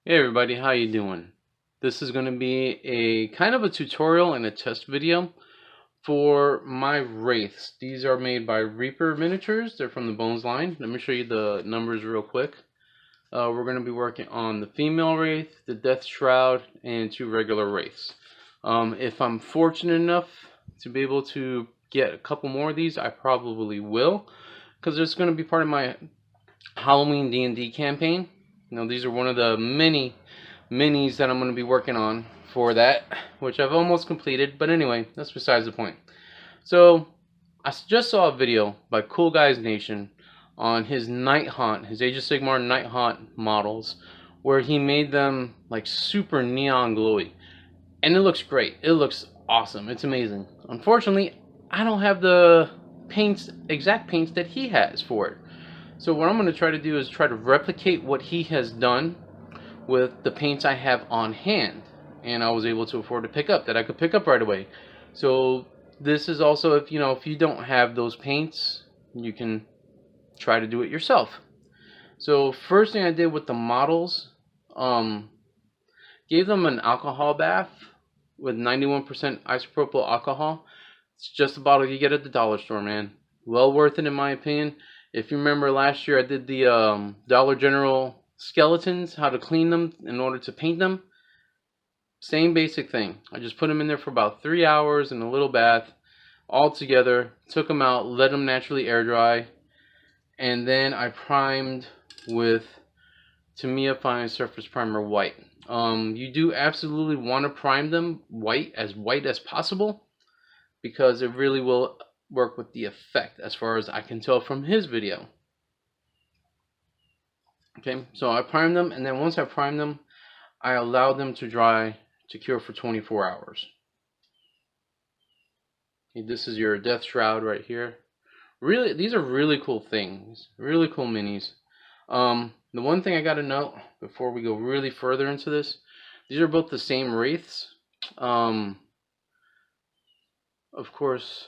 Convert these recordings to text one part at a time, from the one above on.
Hey everybody, how you doing? This is going to be a kind of a tutorial and a test video for my Wraiths. These are made by Reaper Miniatures. They're from the Bones line. Let me show you the numbers real quick. We're going to be working on the female Wraith, the Death Shroud, and 2 regular Wraiths. If I'm fortunate enough to be able to get a couple more of these, I probably will, because it's going to be part of my Halloween D&D campaign. These are one of the many minis that I'm going to be working on for that, which I've almost completed. But anyway, that's besides the point. So I just saw a video by Cool Guys Nation on his Night Haunt, his Age of Sigmar Night Haunt models, where he made them like super neon glowy, and it looks great. It looks awesome. It's amazing. Unfortunately, I don't have the exact paints that he has for it. So what I'm going to try to do is try to replicate what he has done with the paints I have on hand, and I was able to afford to pick up, that I could pick up right away. So this is also, if you don't have those paints, you can try to do it yourself. So first thing I did with the models, gave them an alcohol bath with 91% isopropyl alcohol. It's just a bottle you get at the dollar store, man. Well worth it in my opinion. If you remember last year, I did the Dollar General skeletons, how to clean them in order to paint them. Same basic thing. I just put them in there for about 3 hours in a little bath, all together. Took them out, let them naturally air dry, and then I primed with Tamiya Fine Surface Primer White. You do absolutely want to prime them white as possible, because it really will work with the effect, as far as I can tell from his video. Okay, so I primed them, and then once I primed them, I allowed them to dry to cure for 24 hours. Okay, this is your Death Shroud right here. Really, these are really cool things, really cool minis. The one thing I got to note before we go really further into this, these are both the same Wraiths. Of course,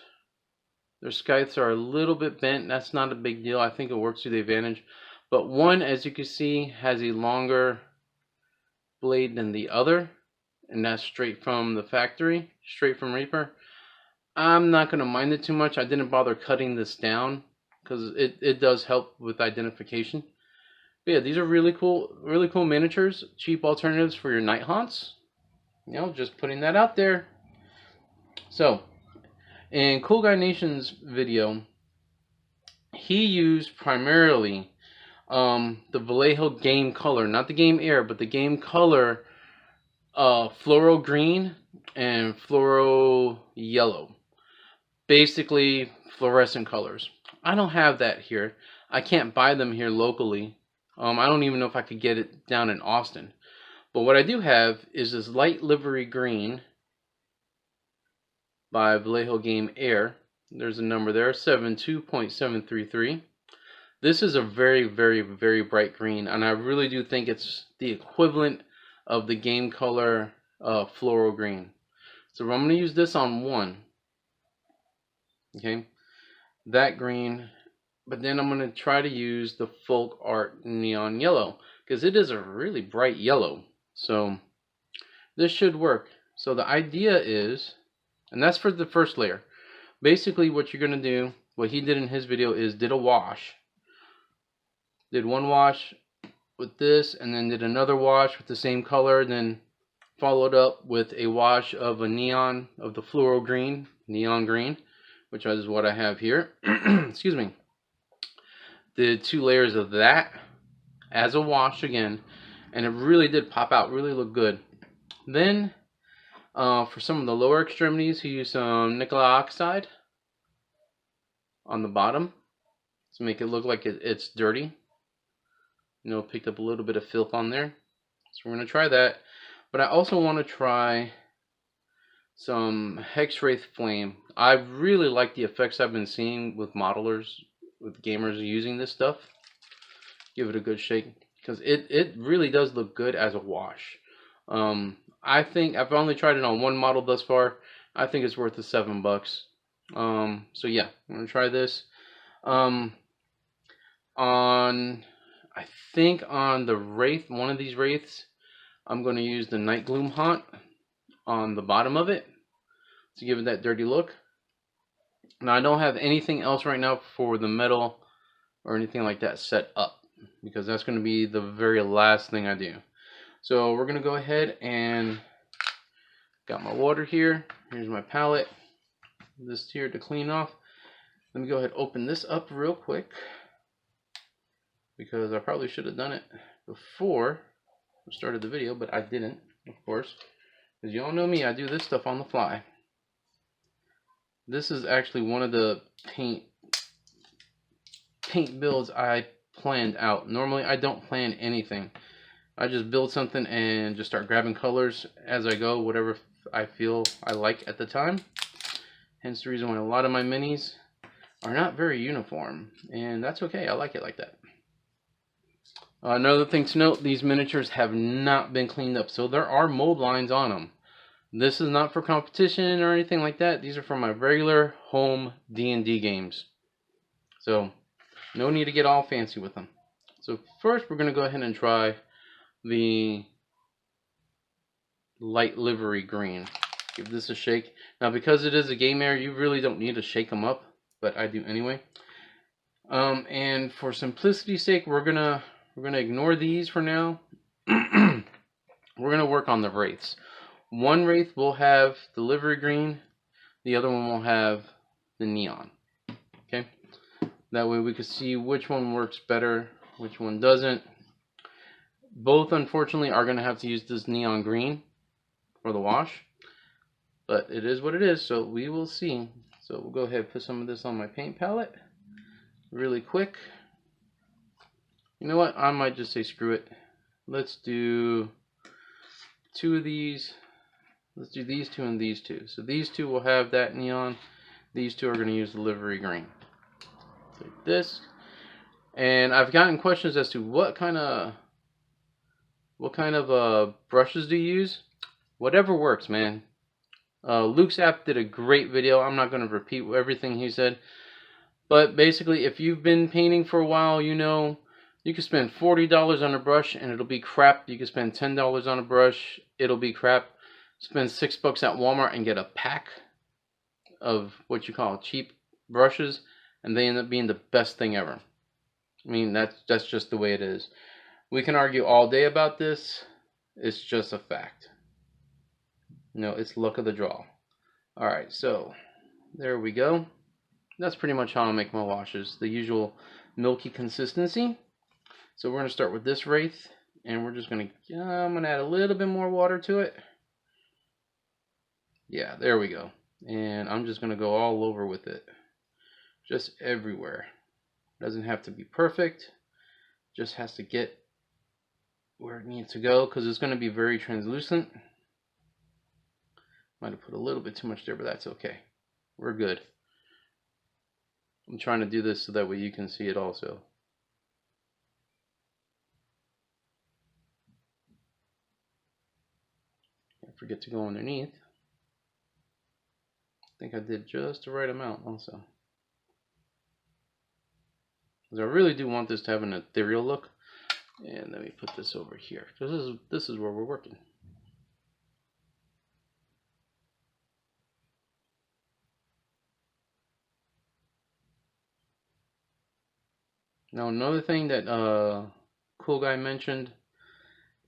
their scythes are a little bit bent. That's not a big deal. I think it works to the advantage. But one, as you can see, has a longer blade than the other, and that's straight from the factory, straight from Reaper. I'm not going to mind it too much. I didn't bother cutting this down because it does help with identification. But yeah, these are really cool miniatures, cheap alternatives for your night haunts. Just putting that out there. So, in Cool Guy Nation's video, he used primarily the Vallejo game color, not the game air, but the game color, fluoro green and fluoro yellow. Basically fluorescent colors. I don't have that here. I can't buy them here locally. I don't even know if I could get it down in Austin. But what I do have is this light livery green by Vallejo Game Air. There's a number there, 72.733. This is a very, very, very bright green, and I really do think it's the equivalent of the game color fluoro green. So I'm going to use this on one. Okay, that green, but then I'm going to try to use the folk art neon yellow, because it is a really bright yellow. So this should work. So the idea is, and that's for the first layer. Basically what you're going to do, what he did in his video, is did a wash. Did one wash with this, and then did another wash with the same color, then followed up with a wash of a neon, of the fluoro green, neon green, which is what I have here. Excuse me. Did 2 layers of that as a wash again, and it really did pop out, really looked good. Then for some of the lower extremities, he used some nickel oxide on the bottom to make it look like it's dirty. Picked up a little bit of filth on there. So we're going to try that. But I also want to try some Hex Wraith Flame. I really like the effects I've been seeing with modelers, with gamers using this stuff. Give it a good shake, because it really does look good as a wash. I think I've only tried it on one model thus far. I think it's worth the $7. So yeah, I'm gonna try this. I think on the Wraith, one of these Wraiths, I'm going to use the Night Gloom Haunt on the bottom of it to give it that dirty look. Now I don't have anything else right now for the metal or anything like that set up, because that's going to be the very last thing I do. So we're going to go ahead and got my water here. Here's my palette. This here to clean off. Let me go ahead and open this up real quick, because I probably should have done it before I started the video, but I didn't, of course, because you all know me, I do this stuff on the fly. This is actually one of the paint builds I planned out. Normally I don't plan anything. I just build something and just start grabbing colors as I go, whatever I feel I like at the time. Hence the reason why a lot of my minis are not very uniform, and that's okay. I like it like that. Another thing to note, these miniatures have not been cleaned up, so there are mold lines on them. This is not for competition or anything like that. These are for my regular home D&D games. So no need to get all fancy with them. So first we're going to go ahead and try the light livery green. Give this a shake. Now because it is a game area, you really don't need to shake them up, but I do anyway. And for simplicity's sake, we're gonna ignore these for now. We're gonna work on the wraiths. One wraith will have the livery green, the other one will have the neon. Okay, that way we can see which one works better, which one doesn't. Both unfortunately are gonna have to use this neon green for the wash, but it is what it is, so we will see. So we'll go ahead and put some of this on my paint palette really quick. You know what, I might just say screw it. Let's do two of these. Let's do these two and these two. So these two will have that neon. These two are going to use the livery green. Like this. And I've gotten questions as to what kind of brushes do you use. Whatever works, man. Luke's app did a great video. I'm not going to repeat everything he said. But basically, if you've been painting for a while, you know, you can spend $40 on a brush and it'll be crap. You can spend $10 on a brush, it'll be crap. Spend $6 at Walmart and get a pack of what you call cheap brushes, and they end up being the best thing ever. I mean, that's just the way it is. We can argue all day about this. It's just a fact. You know, it's luck of the draw. Alright, so there we go. That's pretty much how I make my washes. The usual milky consistency. So we're going to start with this wraith, and we're just going to, I'm going to add a little bit more water to it. Yeah, there we go. And I'm just going to go all over with it. Just everywhere. Doesn't have to be perfect. Just has to get where it needs to go, because it's going to be very translucent. Might have put a little bit too much there, but that's okay. We're good. I'm trying to do this so that way you can see it also. Don't forget to go underneath. I think I did just the right amount also. Because I really do want this to have an ethereal look. And let me put this over here, because this is where we're working. Now another thing that Cool Guy mentioned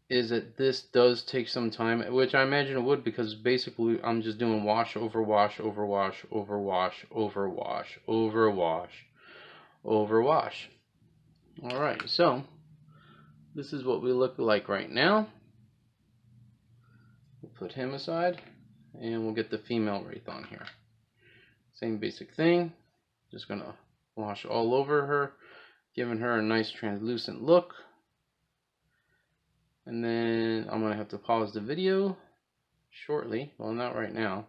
is that this does take some time, which I imagine it would, because basically I'm just doing wash over wash over wash over wash over wash over wash over wash. Alright, so this is what we look like right now. We'll put him aside, and we'll get the female wraith on here. Same basic thing. Just gonna wash all over her, giving her a nice translucent look. And then I'm gonna have to pause the video shortly. Well, not right now.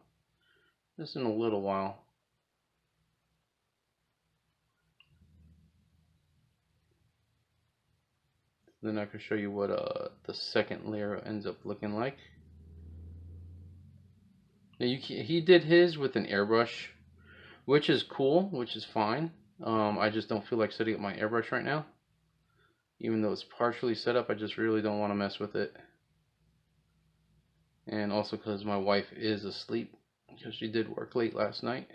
Just in a little while. Then I can show you what the second layer ends up looking like. Now he did his with an airbrush, which is cool, which is fine. I just don't feel like setting up my airbrush right now. Even though it's partially set up, I just really don't want to mess with it. And also because my wife is asleep because she did work late last night.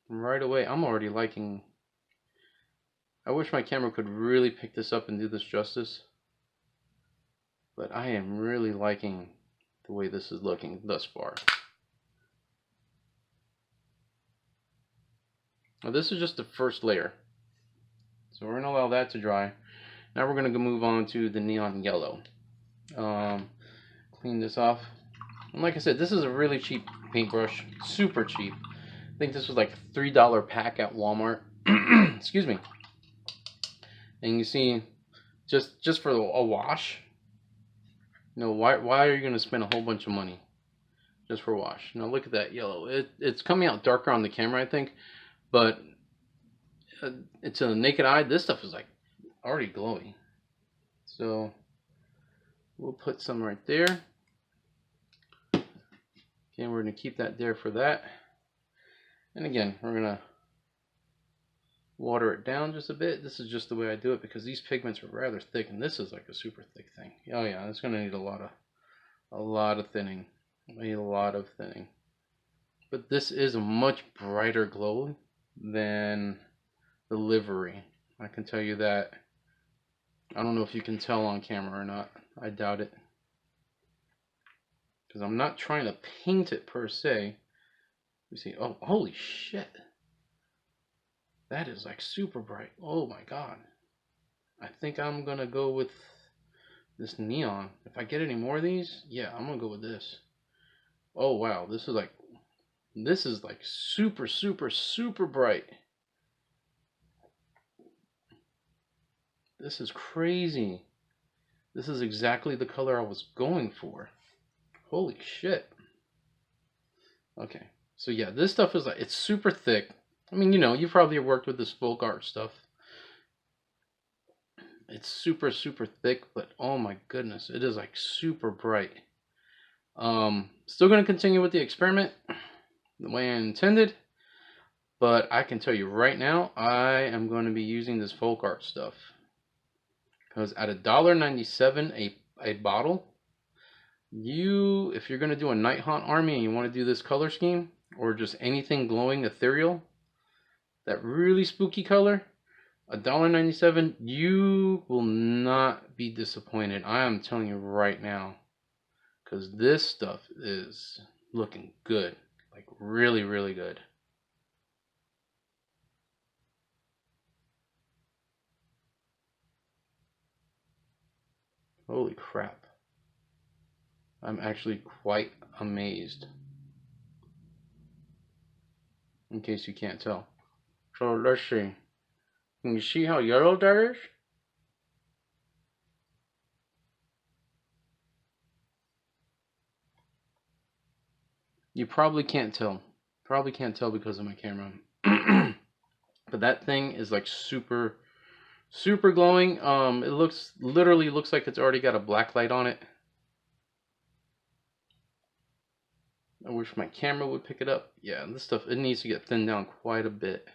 Right away, I'm already liking. I wish my camera could really pick this up and do this justice, but I am really liking the way this is looking thus far. Now this is just the first layer, so we're going to allow that to dry. Now we're going to move on to the neon yellow. Clean this off. And like I said, this is a really cheap paintbrush, super cheap. I think this was like a $3 pack at Walmart. Excuse me. And you see, just for a wash, you know, why are you going to spend a whole bunch of money just for a wash? Now look at that yellow. It's coming out darker on the camera, I think, but it's a naked eye. This stuff is like already glowing. So we'll put some right there. Okay, we're going to keep that there for that. And again, we're going to water it down just a bit. This is just the way I do it because these pigments are rather thick, and this is like a super thick thing. Oh yeah, it's going to need a lot of thinning. A lot of thinning. But this is a much brighter glow than the livery. I can tell you that. I don't know if you can tell on camera or not. I doubt it. Because I'm not trying to paint it per se. You see, oh, holy shit. That is like super bright. Oh my god. I think I'm going to go with this neon. If I get any more of these, yeah, I'm going to go with this. Oh wow, this is like super, super, super bright. This is crazy. This is exactly the color I was going for. Holy shit. Okay, so yeah, this stuff is like, it's super thick. I mean, you know, you probably have worked with this folk art stuff. It's super, super thick, but oh my goodness, it is like super bright. Still going to continue with the experiment the way I intended, but I can tell you right now, I am going to be using this folk art stuff. Because at $1.97 a bottle, if you're going to do a Night Haunt army and you want to do this color scheme, or just anything glowing ethereal, that really spooky color, $1.97, you will not be disappointed. I am telling you right now. Because this stuff is looking good. Like really, really good. Holy crap. I'm actually quite amazed. In case you can't tell. So let's see. Can you see how yellow that is? You probably can't tell. Probably can't tell because of my camera. But that thing is like super, super glowing. It literally looks like it's already got a black light on it. I wish my camera would pick it up. Yeah, this stuff, it needs to get thinned down quite a bit.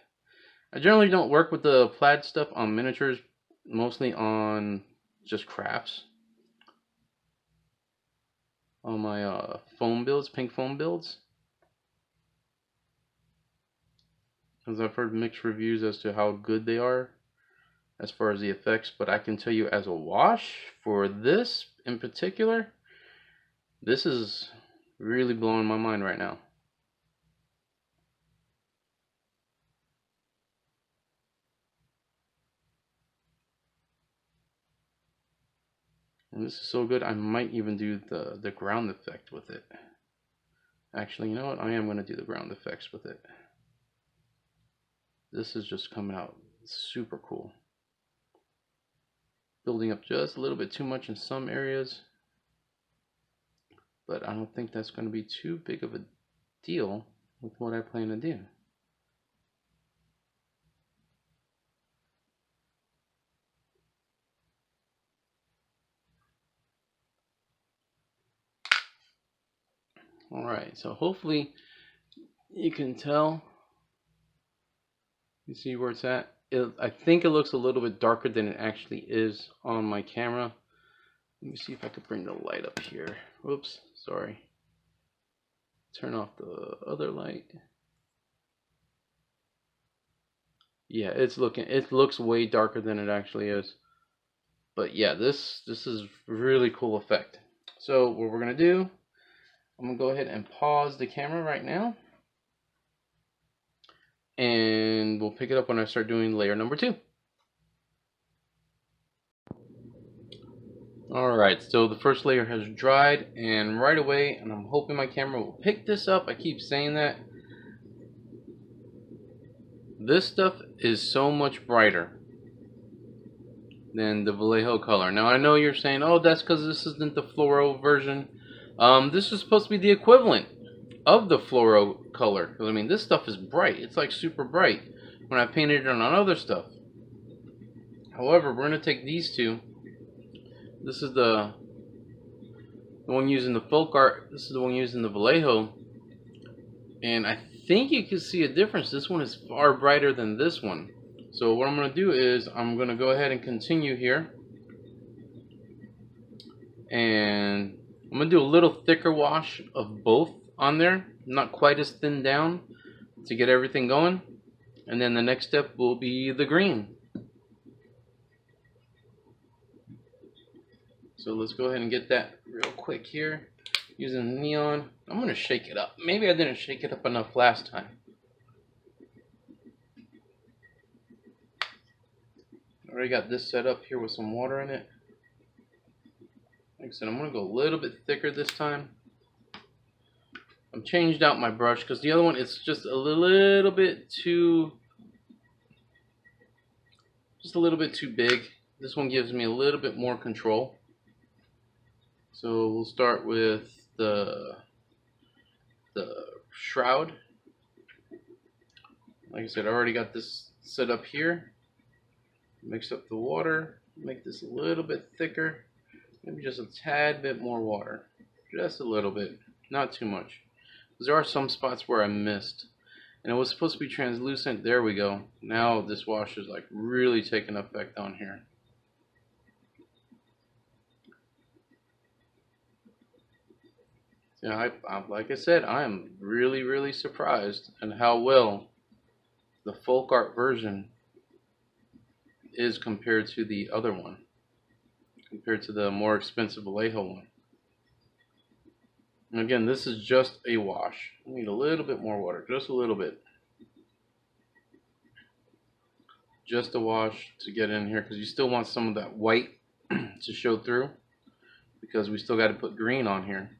I generally don't work with the plaid stuff on miniatures, mostly on just crafts. On my foam builds, pink foam builds. Because I've heard mixed reviews as to how good they are as far as the effects, but I can tell you as a wash for this in particular, this is really blowing my mind right now. And this is so good, I might even do the ground effect with it. Actually, you know what? I am going to do the ground effects with it. This is just coming out super cool. Building up just a little bit too much in some areas. But I don't think that's going to be too big of a deal with what I plan to do. Alright, so hopefully you can tell. You see where it's at? I think it looks a little bit darker than it actually is on my camera. Let me see if I could bring the light up here. Whoops, sorry. Turn off the other light. Yeah, it looks way darker than it actually is. But yeah, this is really cool effect. So what we're gonna do, I'm gonna go ahead and pause the camera right now, and we'll pick it up when I start doing layer number 2. Alright, so the first layer has dried, and right away, and I'm hoping my camera will pick this up, I keep saying that, this stuff is so much brighter than the Vallejo color. Now I know you're saying, oh, that's because this isn't the fluoro version. This is supposed to be the equivalent of the fluoro color. Because I mean, this stuff is bright. It's like super bright when I painted it on other stuff. However, we're going to take these two. This is the one using the folk art. This is the one using the Vallejo. And I think you can see a difference. This one is far brighter than this one. So what I'm going to do is I'm going to go ahead and continue here. And I'm going to do a little thicker wash of both on there. Not quite as thin down to get everything going. And then the next step will be the green. So let's go ahead and get that real quick here. Using neon. I'm going to shake it up. Maybe I didn't shake it up enough last time. Already got this set up here with some water in it. Like I said, I'm going to go a little bit thicker this time. I've changed out my brush because the other one is just a little bit too big. This one gives me a little bit more control. So we'll start with the shroud. Like I said, I already got this set up here. Mix up the water, make this a little bit thicker, maybe just a tad bit more water, just a little bit, not too much. There are some spots where I missed, and it was supposed to be translucent. There we go. Now this wash is like really taking effect on here. Yeah, like I said, I am really surprised at how well the folk art version is compared to the other one, compared to the more expensive Vallejo one. And again, this is just a wash. I need a little bit more water, just a little bit. Just a wash to get in here, because you still want some of that white to show through, because we still got to put green on here.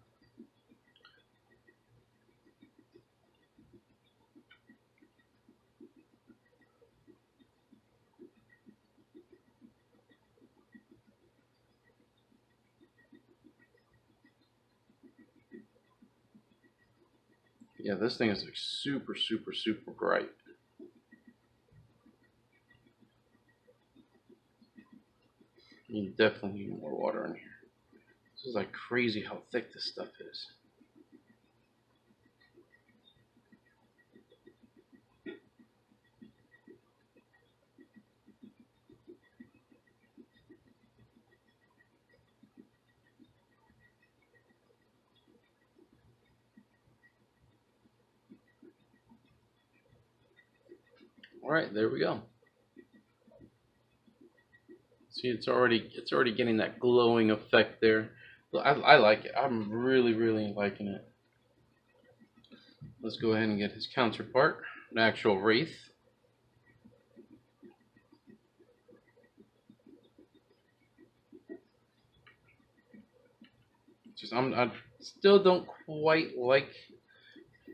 Yeah, this thing is like super bright. You definitely need more water in here. This is like crazy how thick this stuff is. Alright, there we go. See, it's already getting that glowing effect there. I like it. I'm really liking it. Let's go ahead and get his counterpart, an actual Wraith. I still don't quite like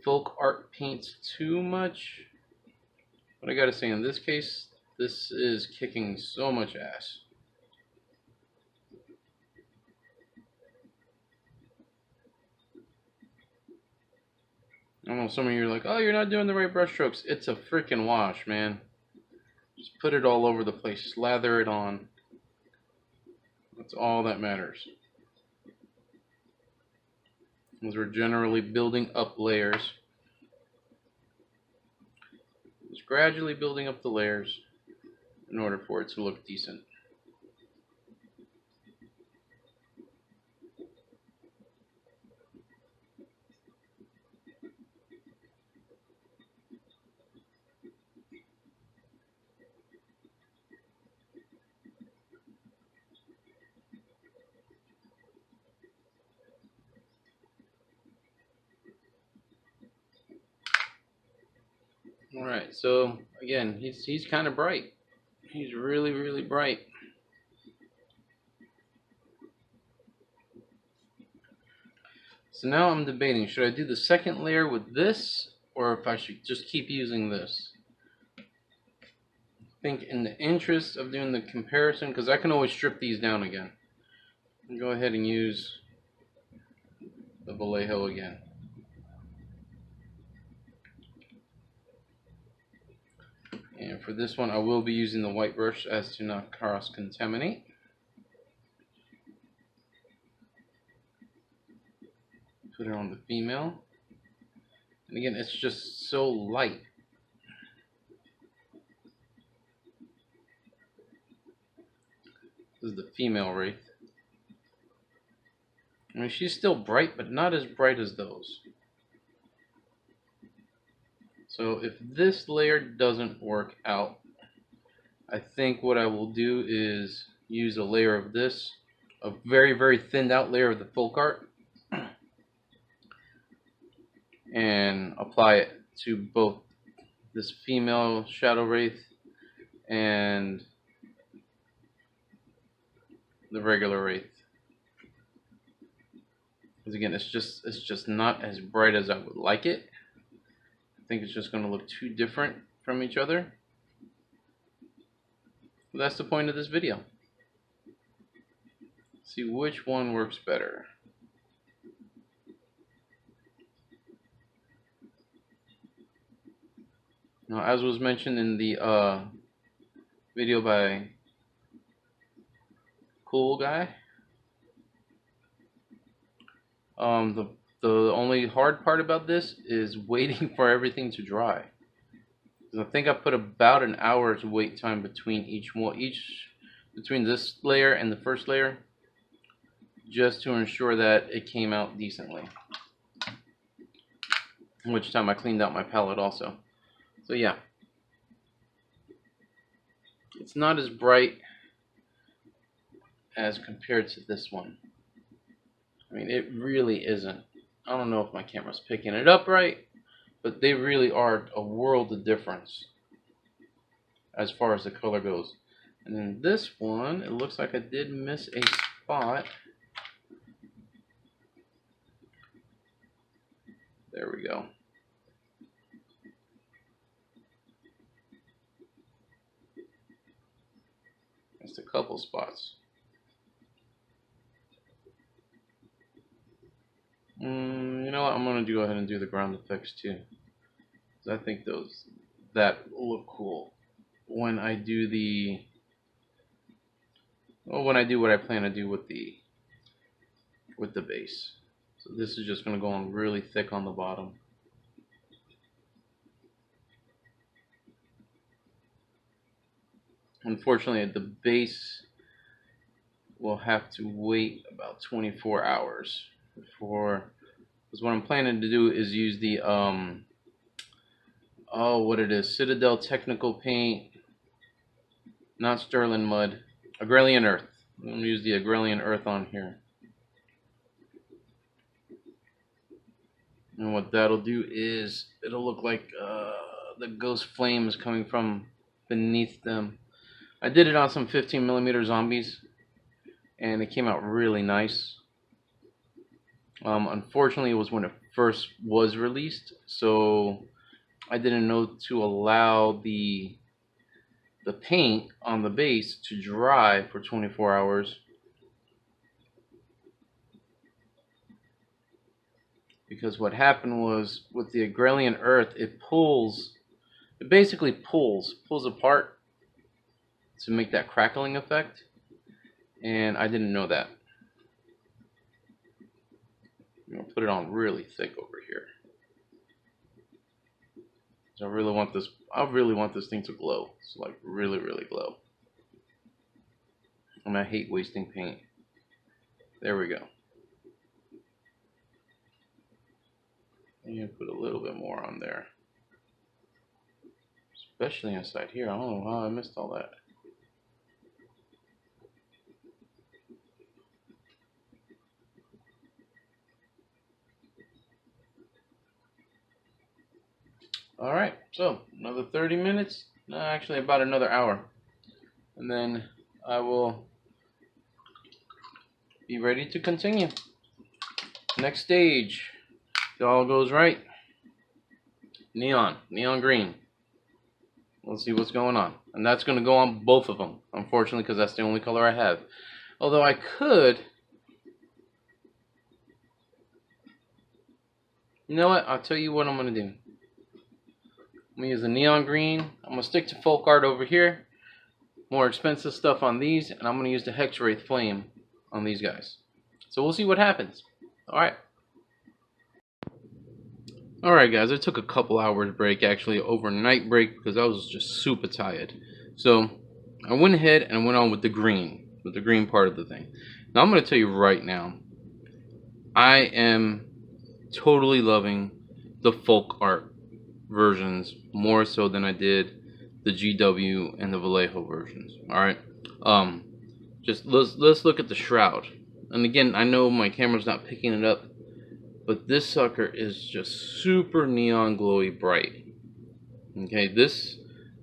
folk art paints too much. But I gotta say, in this case, this is kicking so much ass. I know some of you are like, oh, you're not doing the right brush strokes. It's a freaking wash, man. Just put it all over the place. Slather it on. That's all that matters. Because we're generally building up layers. Just gradually building up the layers in order for it to look decent. All right, so again, he's kind of bright. He's really, really bright. So now I'm debating, should I do the second layer with this, or if I should just keep using this? I think in the interest of doing the comparison, because I can always strip these down again, go ahead and use the Vallejo again. And for this one, I will be using the white brush as to not cross-contaminate. Put it on the female. And again, it's just so light. This is the female Wraith. I mean, she's still bright, but not as bright as those. So if this layer doesn't work out, I think what I will do is use a layer of this, a very, very thinned out layer of the full cart, and apply it to both this female Shadow Wraith and the regular Wraith. Because again, it's just not as bright as I would like it. I think it's just going to look too different from each other. But that's the point of this video. See which one works better. Now, as was mentioned in the video by Cool Guy, the only hard part about this is waiting for everything to dry. I think I put about an hour's wait time between between this layer and the first layer, just to ensure that it came out decently. Which time I cleaned out my palette also. So yeah, it's not as bright as compared to this one. I mean, it really isn't. I don't know if my camera's picking it up right, but they really are a world of difference as far as the color goes. And then this one, it looks like I did miss a spot. There we go. Just a couple spots. You know what? I'm gonna go ahead and do the ground effects too. I think that look cool when I do when I do what I plan to do with the base. So this is just gonna go on really thick on the bottom. Unfortunately, the base will have to wait about 24 hours before, because what I'm planning to do is use the what it is, Citadel Technical Paint, not Sterling Mud, Agrelian Earth. I'm going to use the Agrelian Earth on here. And what that'll do is, it'll look like the ghost flames coming from beneath them. I did it on some 15mm zombies, and it came out really nice. Unfortunately, it was when it first was released, so I didn't know to allow the paint on the base to dry for 24 hours. Because what happened was, with the Agrelian Earth, it basically pulls apart to make that crackling effect, and I didn't know that. I'm gonna put it on really thick over here. So I really want this thing to glow. It's like really, really glow. And I hate wasting paint. There we go. And put a little bit more on there. Especially inside here. I don't know how I missed all that. Alright, so another 30 minutes, no, actually about another hour, and then I will be ready to continue. Next stage, if all goes right, neon green. Let's see what's going on. And that's going to go on both of them, unfortunately, because that's the only color I have. Although I could... You know what? I'll tell you what I'm going to do. I'm going to use the neon green. I'm going to stick to folk art over here. More expensive stuff on these. And I'm going to use the Hex Wraith Flame on these guys. So we'll see what happens. Alright. Alright guys, I took a couple hours break, actually overnight break, because I was just super tired. So I went ahead and went on with the green part of the thing. Now I'm going to tell you right now, I am totally loving the folk art versions more so than I did the GW and the Vallejo versions. Alright, just let's look at the shroud. And again, I know my camera's not picking it up, but this sucker is just super neon glowy bright. Okay, this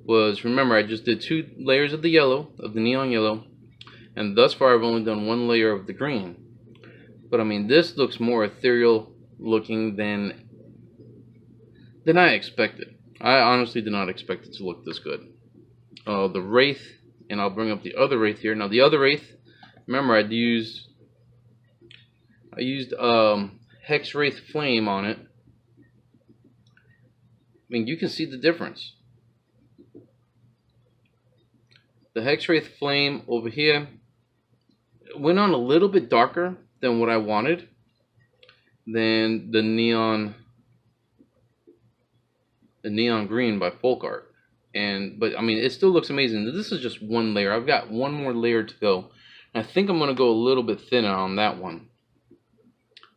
was, remember, I just did 2 layers of the yellow, of the neon yellow, and thus far I've only done 1 layer of the green. But I mean, this looks more ethereal looking than I expected. I honestly did not expect it to look this good. The Wraith, and I'll bring up the other Wraith here. Now the other Wraith, remember I used Hex Wraith Flame on it. I mean, you can see the difference. The Hex Wraith Flame over here went on a little bit darker than what I wanted than the neon green by Folk Art. But I mean, it still looks amazing. This is just 1 layer. I've got 1 more layer to go. I think I'm going to go a little bit thinner on that one.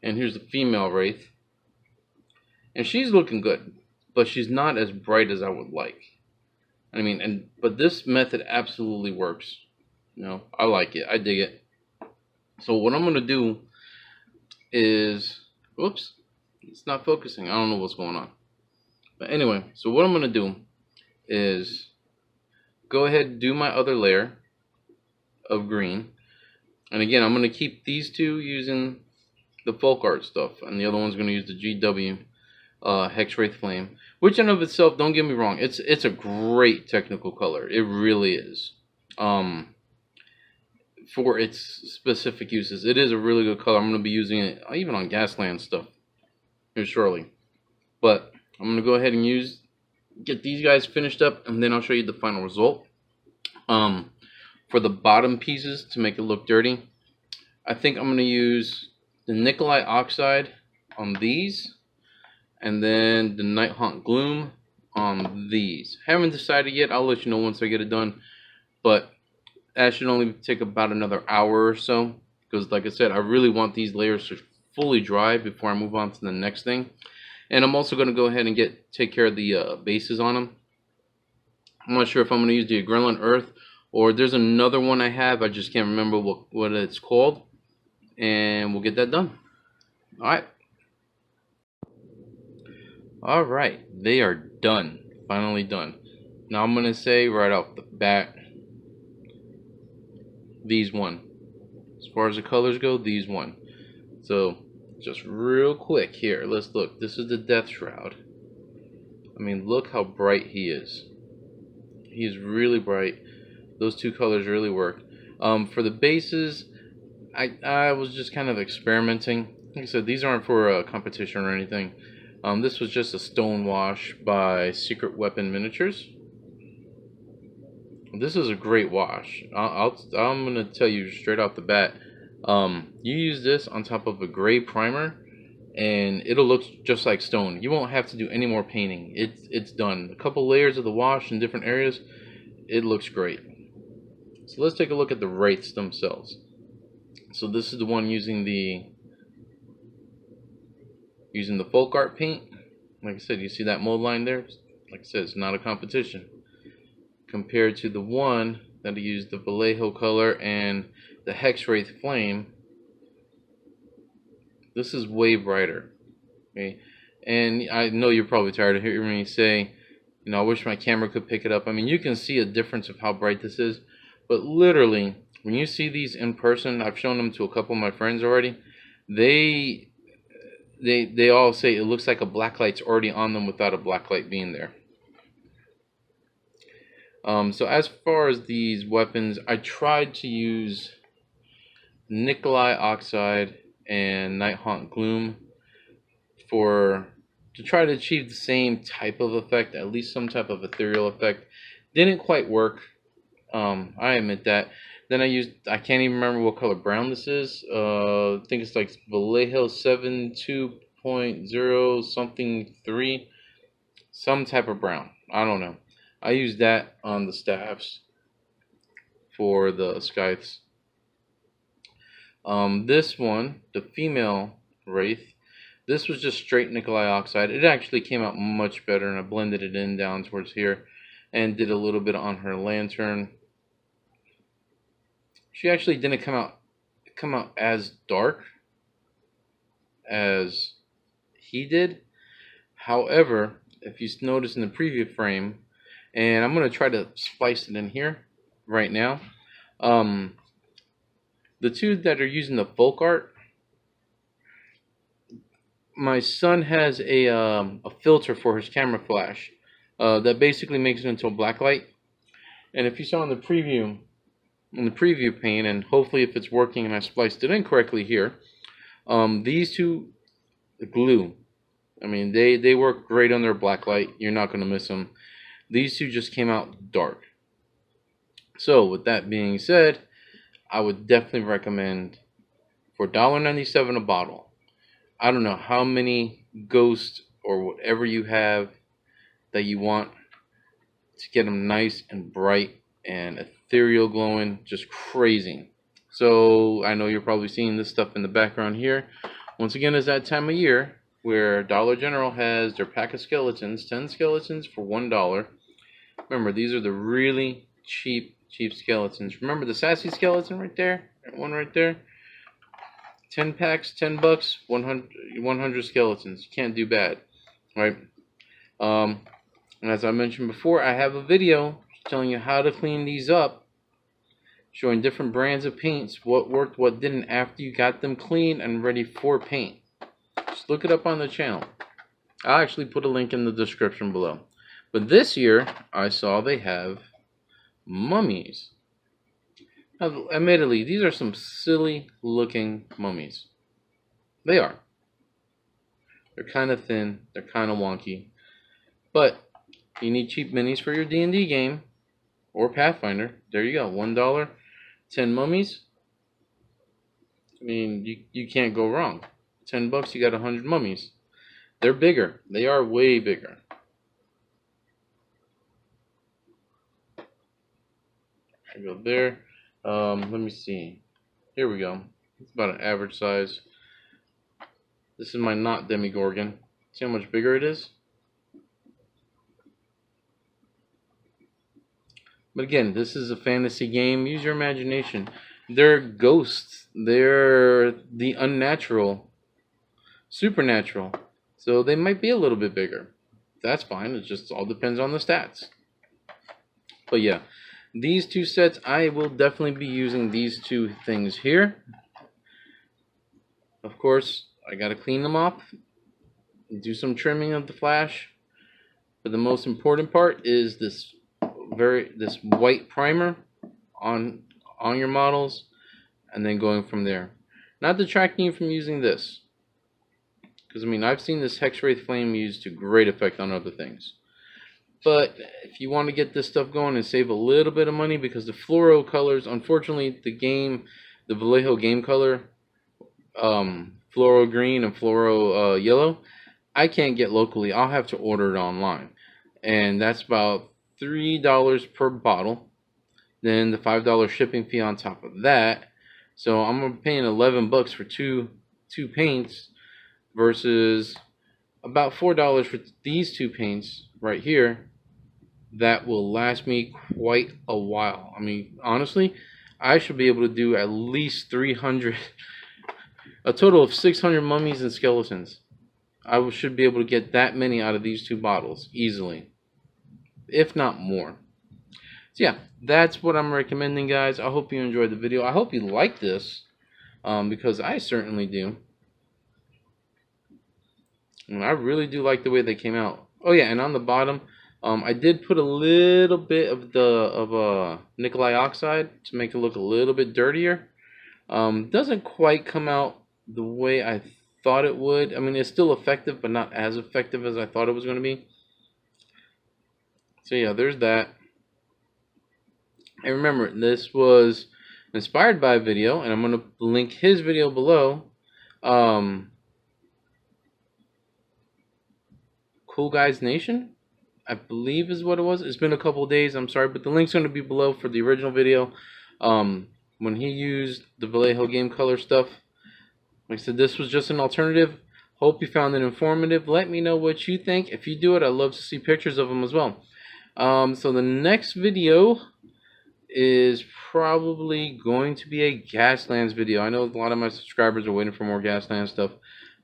And here's the female Wraith. And she's looking good, but she's not as bright as I would like. I mean, but this method absolutely works. You know, I like it. I dig it. So what I'm going to do is, whoops, it's not focusing. I don't know what's going on. But anyway, so what I'm going to do is go ahead and do my other layer of green. And again, I'm going to keep these 2 using the folk art stuff, and the other one's going to use the GW Hex Wraith Flame, which in of itself, don't get me wrong, it's a great technical color. It really is. For its specific uses, it is a really good color. I'm going to be using it even on Gasland stuff here shortly. But I'm going to go ahead and get these guys finished up, and then I'll show you the final result. For the bottom pieces, to make it look dirty, I think I'm going to use the Nikolite Oxide on these, and then the Nighthaunt Gloom on these. Haven't decided yet. I'll let you know once I get it done. But that should only take about another hour or so, because like I said, I really want these layers to fully dry before I move on to the next thing. And I'm also going to go ahead and take care of the bases on them. I'm not sure if I'm going to use the Adrenaline Earth, or there's another one I have. I just can't remember what it's called. And we'll get that done. Alright. Alright, they are done. Finally done. Now I'm going to say right off the bat, these won. As far as the colors go, these won. So, just real quick here, let's look. This is the Death Shroud. I mean, look how bright he is. He's really bright. Those 2 colors really work. For the bases, I was just kind of experimenting. Like I said, these aren't for a competition or anything. This was just a stone wash by Secret Weapon Miniatures. This is a great wash. I'm going to tell you straight off the bat. You use this on top of a gray primer, and it'll look just like stone. You won't have to do any more painting. It's done. A couple layers of the wash in different areas. It looks great. So let's take a look at the Wraiths themselves. So this is the one using the folk art paint. Like I said, you see that mold line there? Like I said, it's not a competition. Compared to the one that used the Vallejo color and the Hex Wraith Flame, this is way brighter. Okay? And I know you're probably tired of hearing me say, you know, I wish my camera could pick it up. I mean, you can see a difference of how bright this is, but literally, when you see these in person, I've shown them to a couple of my friends already. They all say it looks like a blacklight's already on them without a blacklight being there. So as far as these weapons, I tried to use Nikolai Oxide and Nighthaunt Gloom to try to achieve the same type of effect, at least some type of ethereal effect. Didn't quite work. I admit that. Then I can't even remember what color brown this is. I think it's like Vallejo 72.0 something 3. Some type of brown. I don't know. I used that on the staffs for the scythes. This one, the female Wraith, this was just straight Nikolai Oxide. It actually came out much better, and I blended it in down towards here and did a little bit on her lantern. She actually didn't come out as dark as he did. However, if you notice in the preview frame, and I'm going to try to splice it in here right now, the two that are using the folk art, my son has a filter for his camera flash that basically makes it into a black light. And if you saw in the preview pane, and hopefully if it's working and I spliced it in correctly here, these two, the glue, I mean, they work great under a black light. You're not going to miss them. These two just came out dark. So with that being said, I would definitely recommend, for $1.97 a bottle, I don't know how many ghosts or whatever you have that you want to get them nice and bright and ethereal glowing, just crazy. So I know you're probably seeing this stuff in the background here. Once again, it's that time of year where Dollar General has their pack of skeletons, 10 skeletons for $1. Remember, these are the really cheap skeletons. Remember the sassy skeleton right there? That one right there? 10 packs, $10, 100 skeletons. You can't do bad, right? And as I mentioned before, I have a video telling you how to clean these up, showing different brands of paints, what worked, what didn't, after you got them clean and ready for paint. Just look it up on the channel. I'll actually put a link in the description below. But this year, I saw they have mummies. Now, admittedly, these are some silly looking mummies. They are. They're kind of thin. They're kind of wonky. But you need cheap minis for your D&D game or Pathfinder. There you go. $1, 10 mummies. I mean, you can't go wrong. $10, you got 100 mummies. They're bigger. They are way bigger. I go there. Let me see. Here we go. It's about an average size. This is my not Demigorgon. See how much bigger it is? But again, this is a fantasy game. Use your imagination. They're ghosts. They're the unnatural, supernatural. So they might be a little bit bigger. That's fine. It just all depends on the stats. But yeah, these two sets, I will definitely be using these two things here. Of course, I got to clean them off, do some trimming of the flash. But the most important part is this white primer on your models, and then going from there. Not detracting you from using this, because I mean, I've seen this Hex Wraith Flame used to great effect on other things. But if you want to get this stuff going and save a little bit of money, because the fluoro colors, unfortunately, the Vallejo game color, fluoro green and fluoro yellow, I can't get locally. I'll have to order it online, and that's about $3 per bottle. Then the $5 shipping fee on top of that. So I'm paying $11 for two paints versus about $4 for these two paints right here. That will last me quite a while. I mean, honestly, I should be able to do at least 300, a total of 600 mummies and skeletons. I should be able to get that many out of these 2 bottles easily, if not more. So yeah, that's what I'm recommending, guys. I hope you enjoyed the video. I hope you like this, because I certainly do. And I really do like the way they came out. Oh yeah, and on the bottom, I did put a little bit of Nikolai oxide to make it look a little bit dirtier. Doesn't quite come out the way I thought it would. I mean, it's still effective, but not as effective as I thought it was going to be. So yeah, there's that. And remember, this was inspired by a video, and I'm going to link his video below. Cool Guys Nation, I believe is what it was. It's been a couple days, I'm sorry, but the link's going to be below for the original video. When he used the Vallejo game color stuff, like I said, this was just an alternative. Hope you found it informative. Let me know what you think. If you do it, I'd love to see pictures of them as well. So the next video is probably going to be a Gaslands video. I know a lot of my subscribers are waiting for more Gaslands stuff.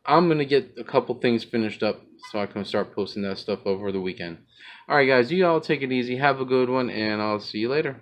I'm going to get a couple things finished up so I can start posting that stuff over the weekend. Alright guys, you all take it easy. Have a good one, and I'll see you later.